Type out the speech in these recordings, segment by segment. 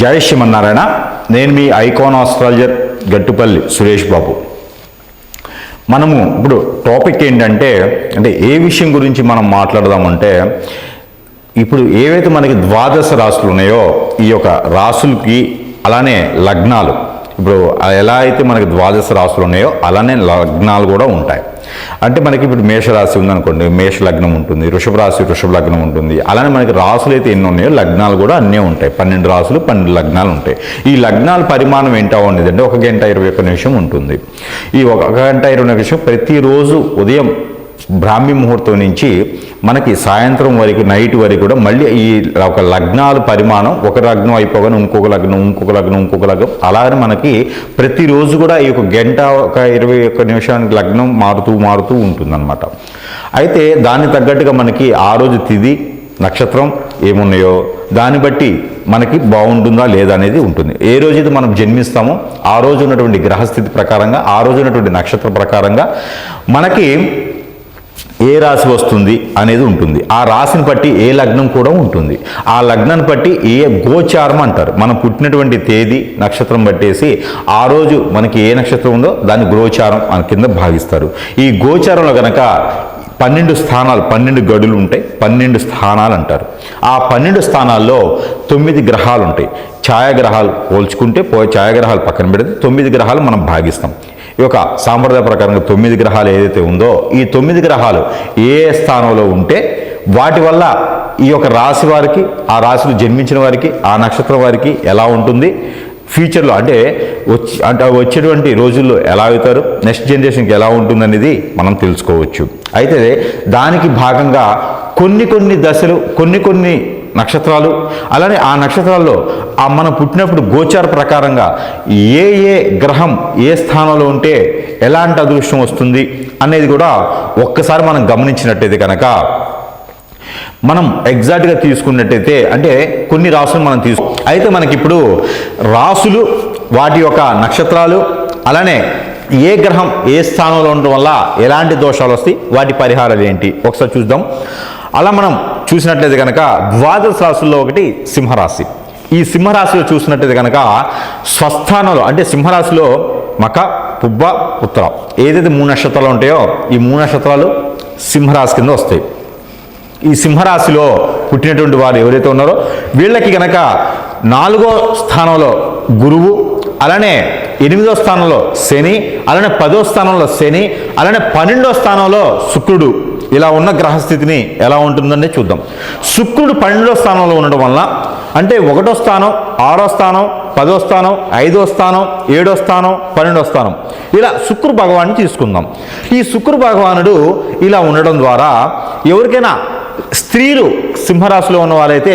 జై శ్రీమన్నారాయణ. నేను మీ icon astrologer Gattupalli Suresh Babu. మనము ఇప్పుడు టాపిక్ ఏంటంటే ఏ విషయం గురించి మనం మాట్లాడదామంటే, ఇప్పుడు ఏవైతే మనకి ద్వాదశ రాశులు ఉన్నాయో ఈ యొక్క రాశులకి అలానే లగ్నాలు, ఇప్పుడు ఎలా అయితే మనకి ద్వాదశ రాశులు ఉన్నాయో అలానే లగ్నాలు కూడా ఉంటాయి. అంటే మనకి ఇప్పుడు మేషరాశి ఉందనుకోండి, మేష లగ్నం ఉంటుంది, వృషభ రాశి వృషభ లగ్నం ఉంటుంది. అలానే మనకి రాశులు అయితే ఎన్ని ఉన్నాయో లగ్నాలు కూడా అన్నీ ఉంటాయి. 12 రాశులు 12 లగ్నాలు ఉంటాయి. ఈ లగ్నాల పరిమాణం ఏంటో ఉండేది అంటే 1 గంట 21 నిమిషం ఉంటుంది. ఈ 1 గంట 20 నిమిషం ప్రతిరోజు ఉదయం బ్రాహ్మీ ముహూర్తం నుంచి మనకి సాయంత్రం వరకు నైట్ వరకు కూడా మళ్ళీ ఈ ఒక లగ్నాల పరిమాణం, ఒక లగ్నం అయిపోగానే ఇంకొక లగ్నం ఇంకొక లగ్నం ఇంకొక లగ్నం, అలాగే మనకి ప్రతిరోజు కూడా ఈ 1 గంట 21 నిమిషానికి లగ్నం మారుతూ ఉంటుందన్నమాట. అయితే దానికి తగ్గట్టుగా మనకి ఆ రోజు తిథి నక్షత్రం ఏమున్నాయో దాన్ని బట్టి మనకి బాగుంటుందా లేదా అనేది ఉంటుంది. ఏ రోజైతే మనం జన్మిస్తామో ఆ రోజు ఉన్నటువంటి గ్రహస్థితి ప్రకారంగా, ఆ రోజు ఉన్నటువంటి నక్షత్ర ప్రకారంగా మనకి ఏ రాశి వస్తుంది అనేది ఉంటుంది. ఆ రాశిని బట్టి ఏ లగ్నం కూడా ఉంటుంది. ఆ లగ్నాన్ని బట్టి ఏ గోచారం అంటారు. మనం పుట్టినటువంటి తేదీ నక్షత్రం బట్టేసి ఆ రోజు మనకి ఏ నక్షత్రం ఉందో దాన్ని గోచారం అని కింద భావిస్తారు. ఈ గోచారంలో కనుక 12 స్థానాలు, 12 గడులు ఉంటాయి, 12 స్థానాలు అంటారు. ఆ 12 స్థానాల్లో 9 గ్రహాలు ఉంటాయి. ఛాయాగ్రహాలు పోల్చుకుంటే ఛాయాగ్రహాలు పక్కన పెడితే 9 గ్రహాలు మనం భాగిస్తాం. ఈ యొక్క సాంప్రదాయ ప్రకారంగా 9 గ్రహాలు ఏదైతే ఉందో ఈ 9 గ్రహాలు ఏ స్థానంలో ఉంటే వాటి వల్ల ఈ యొక్క రాశి వారికి, ఆ రాశిలో జన్మించిన వారికి, ఆ నక్షత్రం వారికి ఎలా ఉంటుంది, ఫ్యూచర్లో అంటే వచ్చేటువంటి రోజుల్లో ఎలా అవుతారు, నెక్స్ట్ జనరేషన్కి ఎలా ఉంటుందనేది మనం తెలుసుకోవచ్చు. అయితే దానికి భాగంగా కొన్ని దశలు, కొన్ని నక్షత్రాలు, అలానే ఆ నక్షత్రాల్లో మనం పుట్టినప్పుడు గోచార ప్రకారంగా ఏ గ్రహం ఏ స్థానంలో ఉంటే ఎలాంటి అదృష్టం వస్తుంది అనేది కూడా ఒక్కసారి మనం గమనించినట్టయితే కనుక, మనం ఎగ్జాక్ట్గా తీసుకున్నట్టయితే అంటే కొన్ని రాసులు మనం అయితే మనకి ఇప్పుడు రాసులు, వాటి యొక్క నక్షత్రాలు, అలానే ఏ గ్రహం ఏ స్థానంలో ఉండడం వల్ల ఎలాంటి దోషాలు వస్తాయి, వాటి పరిహారాలు ఏంటి ఒకసారి చూద్దాం. అలా మనం చూసినట్లయితే కనుక ద్వాదశ రాశుల్లో ఒకటి సింహరాశి. ఈ సింహరాశిలో చూసినట్లయితే కనుక స్వస్థానంలో అంటే సింహరాశిలో మక, పుబ్బ, ఉత్తర ఏదైతే 3 నక్షత్రాలు ఉంటాయో ఈ 3 నక్షత్రాలు సింహరాశి కింద వస్తాయి. ఈ సింహరాశిలో పుట్టినటువంటి వారు ఎవరైతే ఉన్నారో వీళ్ళకి కనుక 4వ స్థానంలో గురువు, అలానే 8వ స్థానంలో శని, అలానే 10వ స్థానంలో శని, అలానే 12వ స్థానంలో శుక్రుడు, ఇలా ఉన్న గ్రహస్థితిని ఎలా ఉంటుందని చూద్దాం. శుక్రుడు 12వ స్థానంలో ఉండడం వల్ల అంటే 1వ స్థానం, 6వ స్థానం, 10వ స్థానం, 5వ స్థానం, 7వ స్థానం, 12వ స్థానం, ఇలా శుక్ర భగవాన్ని తీసుకుందాం. ఈ శుక్ర భగవానుడు ఇలా ఉండడం ద్వారా ఎవరికైనా స్త్రీలు సింహరాశిలో ఉన్న వారైతే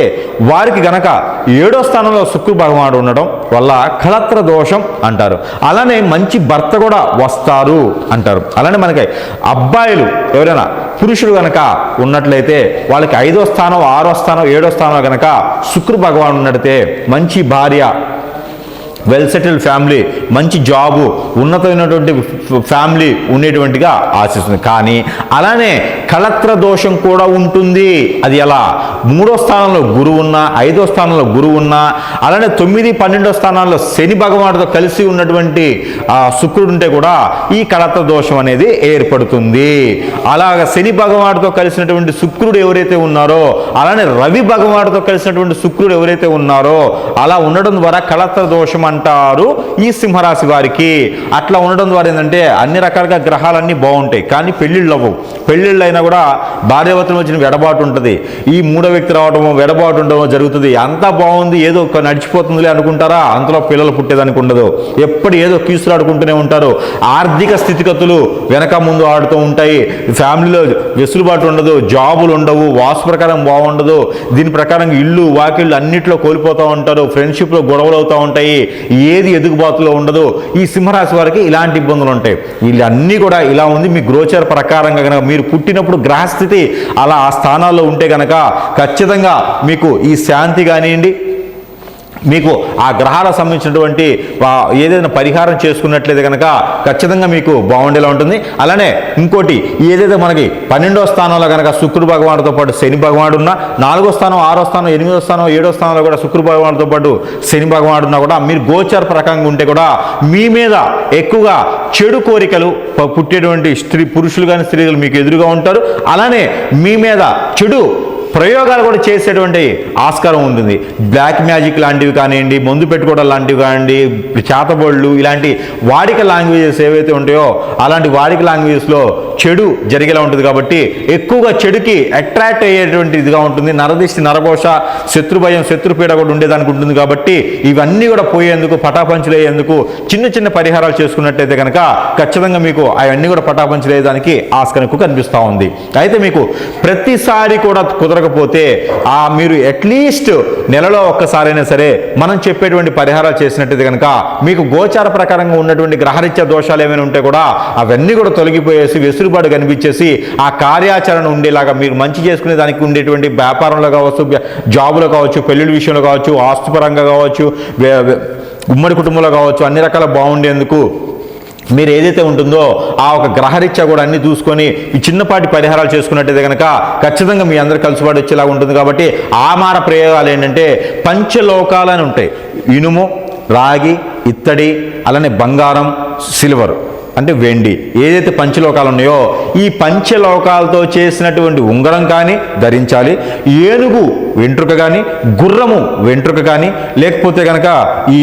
వారికి గనక 7వ స్థానంలో శుక్ర భగవానుడు ఉండడం వల్ల కళత్ర దోషం అంటారు. అలానే మంచి భర్త కూడా వస్తారు అంటారు. అలానే మనకి అబ్బాయిలు ఎవరైనా పురుషుడు కనుక ఉన్నట్లయితే వాళ్ళకి 5వ స్థానం, 6వ స్థానం, 7వ స్థానంలో కనుక శుక్ర భగవానుడు ఉన్నట్టయితే మంచి భార్య, వెల్ సెటిల్డ్ ఫ్యామిలీ, మంచి జాబు, ఉన్నతమైనటువంటి ఫ్యామిలీ ఉండేటువంటిగా ఆశిస్తుంది. కానీ అలానే కళత్ర దోషం కూడా ఉంటుంది. అది ఎలా? 3వ స్థానంలో గురువు ఉన్నా, 5వ స్థానంలో గురువు ఉన్నా, అలానే 9, 12వ స్థానాల్లో శని భగవానుడితో కలిసి ఉన్నటువంటి శుక్రుడు ఉంటే కూడా ఈ కళత్ర దోషం అనేది ఏర్పడుతుంది. అలాగ శని భగవానుడితో కలిసినటువంటి శుక్రుడు ఎవరైతే ఉన్నారో, అలానే రవి భగవానుడితో కలిసినటువంటి శుక్రుడు ఎవరైతే ఉన్నారో అలా ఉండడం ద్వారా కళత్ర దోషం అంటారు ఈ సింహరాశి వారికి. అట్లా ఉండడం ద్వారా ఏంటంటే అన్ని రకాలుగా గ్రహాలన్నీ బాగుంటాయి, కానీ పెళ్ళిళ్ళు అవ్వవు. పెళ్ళిళ్ళు అయినా కూడా భార్యాభర్తల మధ్యన వెడబాటు ఉంటుంది. ఈ 3వ వ్యక్తి రావడమో వెడబాటు ఉండడమో జరుగుతుంది. అంతా బాగుంది, ఏదో నడిచిపోతుందిలే అనుకుంటారా, అంతలో పిల్లలు పుట్టేదానికి ఉండదు. ఎప్పుడు ఏదో కీసులాడుకుంటూనే ఉంటారు. ఆర్థిక స్థితిగతులు వెనక ముందు ఆడుతూ ఉంటాయి. ఫ్యామిలీలో వెసులుబాటు ఉండదు, జాబులు ఉండవు, వాస్తు ప్రకారం బాగుండదు. దీని ప్రకారం ఇల్లు వాకిళ్ళు అన్నిట్లో కోల్పోతూ ఉంటారు. ఫ్రెండ్షిప్లో గొడవలు అవుతూ ఉంటాయి. ఏది ఎదుగుబాటులో ఉండదు. ఈ సింహరాశి వారికి ఇలాంటి ఇబ్బందులు ఉంటాయి. వీళ్ళన్నీ కూడా ఇలా ఉంది. మీ గోచార ప్రకారంగా కనుక మీరు పుట్టినప్పుడు గ్రహస్థితి అలా ఆ స్థానాల్లో ఉంటే కనుక ఖచ్చితంగా మీకు ఈ శాంతి కానివ్వండి, మీకు ఆ గ్రహాలకు సంబంధించినటువంటి ఏదైనా పరిహారం చేసుకున్నట్లయితే కనుక ఖచ్చితంగా మీకు బాగుండేలా ఉంటుంది. అలానే ఇంకోటి ఏదైతే మనకి 12వ స్థానంలో కనుక శుక్రుడు భగవానుడితో పాటు శని భగవానుడు ఉన్నా, 4వ స్థానం 6వ స్థానం 8వ స్థానం 7వ స్థానంలో కూడా శుక్రుడు భగవానుడితో పాటు శని భగవానుడు ఉన్నా కూడా మీరు గోచార ప్రకారంగా ఉంటే కూడా మీ మీద ఎక్కువగా చెడు కోరికలు పుట్టేటువంటి పురుషులు కానీ స్త్రీలు మీకు ఎదురుగా ఉంటారు. అలానే మీ మీద చెడు ప్రయోగాలు కూడా చేసేటువంటి ఆస్కారం ఉంటుంది. బ్లాక్ మ్యాజిక్ లాంటివి కానివ్వండి, మందు పెట్టుకోవడం లాంటివి కానివ్వండి, చేతబోళ్ళు, ఇలాంటి వాడిక లాంగ్వేజెస్ ఏవైతే ఉంటాయో అలాంటి వాడిక లాంగ్వేజెస్లో చెడు జరిగేలా ఉంటుంది. కాబట్టి ఎక్కువగా చెడుకి అట్రాక్ట్ అయ్యేటువంటి ఇదిగా ఉంటుంది. నరదిష్టి, నరఘోష, శత్రుభయం, శత్రుపీడ కూడా ఉండేదానికి ఉంటుంది. కాబట్టి ఇవన్నీ కూడా పోయేందుకు, పటాపంచులు అయ్యేందుకు చిన్న చిన్న పరిహారాలు చేసుకున్నట్టయితే కనుక ఖచ్చితంగా మీకు అవన్నీ కూడా పటాపంచులు అయ్యేదానికి ఆస్కారం ఎక్కువ కనిపిస్తూ ఉంది. అయితే మీకు ప్రతిసారి కూడా కుదరకపోతే మీరు అట్లీస్ట్ నెలలో ఒక్కసారైనా సరే మనం చెప్పేటువంటి పరిహారాలు చేసినట్టయితే కనుక మీకు గోచార ప్రకారంగా ఉన్నటువంటి గ్రహరీత్యా దోషాలు ఏమైనా ఉంటే కూడా అవన్నీ కూడా తొలగిపోయేసి వెసులుబాటు కనిపించేసి ఆ కార్యాచరణ ఉండేలాగా మీరు మంచి చేసుకునే దానికి ఉండేటువంటి వ్యాపారంలో కావచ్చు, జాబులో కావచ్చు, పెళ్లిళ్ళ విషయంలో కావచ్చు, ఆస్తిపరంగా కావచ్చు, ఉమ్మడి కుటుంబంలో కావచ్చు, అన్ని రకాల బాగుండేందుకు మీరు ఏదైతే ఉంటుందో ఆ ఒక గ్రహరీత్యా కూడా అన్ని చూసుకొని ఈ చిన్నపాటి పరిహారాలు చేసుకున్నట్టయితే కనుక ఖచ్చితంగా మీ అందరు కలిసిపాటు వచ్చేలాగా ఉంటుంది. కాబట్టి ఆ మార ప్రయోగాలు ఏంటంటే పంచలోకాలని ఉంటాయి. ఇనుము, రాగి, ఇత్తడి, అలానే బంగారం, సిల్వర్ అంటే వెండి, ఏదైతే పంచలోకాలు ఉన్నాయో ఈ పంచలోకాలతో చేసినటువంటి ఉంగరం కానీ ధరించాలి. ఏనుగు వెంట్రుక కానీ, గుర్రము వెంట్రుక కానీ, లేకపోతే కనుక ఈ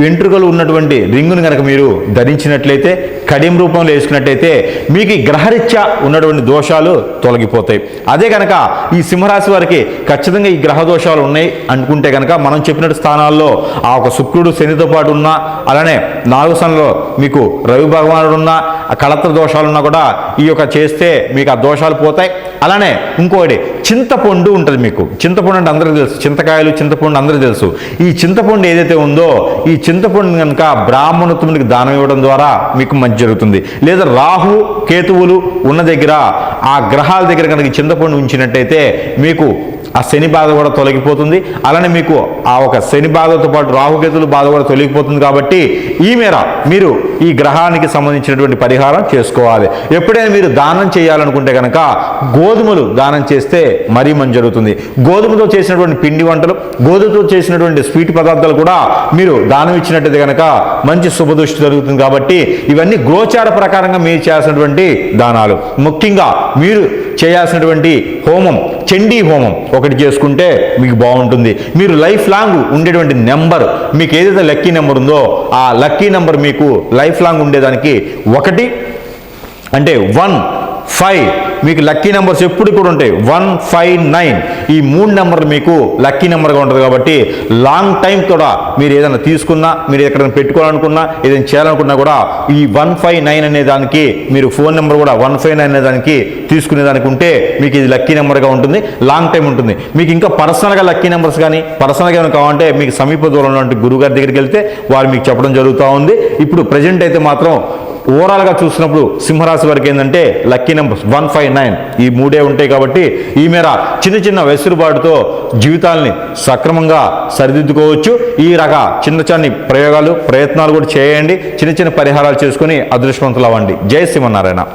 వెంట్రుకలు ఉన్నటువంటి రింగును కనుక మీరు ధరించినట్లయితే, కడియం రూపంలో వేసుకున్నట్టయితే మీకు ఈ గ్రహరీత్యా ఉన్నటువంటి దోషాలు తొలగిపోతాయి. అదే కనుక ఈ సింహరాశి వారికి ఖచ్చితంగా ఈ గ్రహ దోషాలు ఉన్నాయి అనుకుంటే కనుక మనం చెప్పినట్టు స్థానాల్లో ఆ ఒక శుక్రుడు శనితో పాటు ఉన్నా, అలానే 4వ స్థానంలో మీకు రవి భగవానుడు ఉన్నా, కళత్ర దోషాలున్నా కూడా ఈ యొక్క చేస్తే మీకు ఆ దోషాలు పోతాయి. అలానే ఇంకోటి చింతపండు ఉంటుంది. మీకు చింతపండు అంటే అందరికీ తెలుసు, చింతకాయలు, చింతపండు అందరికీ తెలుసు. ఈ చింతపండు ఏదైతే ఉందో ఈ చింతపండు కనుక బ్రాహ్మణోత్తమునికి దానం ఇవ్వడం ద్వారా మీకు మంచి జరుగుతుంది. లేదా రాహు కేతువులు ఉన్న దగ్గర ఆ గ్రహాల దగ్గర కనుక చింతపండు ఉంచినట్టయితే మీకు ఆ శని బాధ కూడా తొలగిపోతుంది. అలానే మీకు ఆ ఒక శని బాధతో పాటు రాహుకేతుల బాధ కూడా తొలగిపోతుంది. కాబట్టి ఈ మేర మీరు ఈ గ్రహానికి సంబంధించినటువంటి పరిహారం చేసుకోవాలి. ఎప్పుడైనా మీరు దానం చేయాలనుకుంటే కనుక గోధుమలు దానం చేస్తే మరీ మంచి జరుగుతుంది. గోధుమతో చేసినటువంటి పిండి వంటలు, గోధుమతో చేసినటువంటి స్వీట్ పదార్థాలు కూడా మీరు దానం ఇచ్చినట్టయితే కనుక మంచి శుభదృష్టి జరుగుతుంది. కాబట్టి ఇవన్నీ గోచార ప్రకారంగా మీరు చేయాల్సినటువంటి దానాలు. ముఖ్యంగా మీరు చేయాల్సినటువంటి హోమం చండీ హోమం ఒకటి చేసుకుంటే మీకు బాగుంటుంది. మీరు లైఫ్ లాంగ్ ఉండేటువంటి నెంబర్, మీకు ఏదైతే లక్కీ నెంబర్ ఉందో ఆ లక్కీ నెంబర్ మీకు లైఫ్ లాంగ్ ఉండేదానికి 1 అంటే 1, 5 మీకు లక్కీ నెంబర్స్ ఎప్పుడు కూడా ఉంటాయి. 1, 5, 9 ఈ 3 నెంబర్లు మీకు లక్కీ నెంబర్గా ఉంటుంది. కాబట్టి లాంగ్ టైం కూడా మీరు ఏదైనా తీసుకున్నా, మీరు ఎక్కడైనా పెట్టుకోవాలనుకున్నా, ఏదైనా చేయాలనుకున్నా కూడా ఈ 159 అనే దానికి మీరు ఫోన్ నెంబర్ కూడా 159 అనే దానికి తీసుకునేదానికి ఉంటే మీకు ఇది లక్కీ నెంబర్గా ఉంటుంది. లాంగ్ టైం ఉంటుంది. మీకు ఇంకా పర్సనల్గా లక్కీ నెంబర్స్ కానీ పర్సనల్గా ఏమైనా కావాలంటే మీకు సమీప దూరంలో ఉన్న గురువుగారి దగ్గరికి వెళ్తే వారు మీకు చెప్పడం జరుగుతూ ఉంది. ఇప్పుడు ప్రజెంట్ అయితే మాత్రం ఓవరాల్గా చూసినప్పుడు సింహరాశి వారికి ఏంటంటే లక్కీ నెంబర్స్ 159 ఈ 3 ఉంటాయి. కాబట్టి ఈ మేర చిన్న చిన్న వెసులుబాటుతో జీవితాల్ని సక్రమంగా సరిదిద్దుకోవచ్చు. ఈ రక చిన్న ప్రయోగాలు, ప్రయత్నాలు కూడా చేయండి. చిన్న చిన్న పరిహారాలు చేసుకుని అదృష్టవంతులు అవ్వండి. జై శ్రీమన్నారాయణ.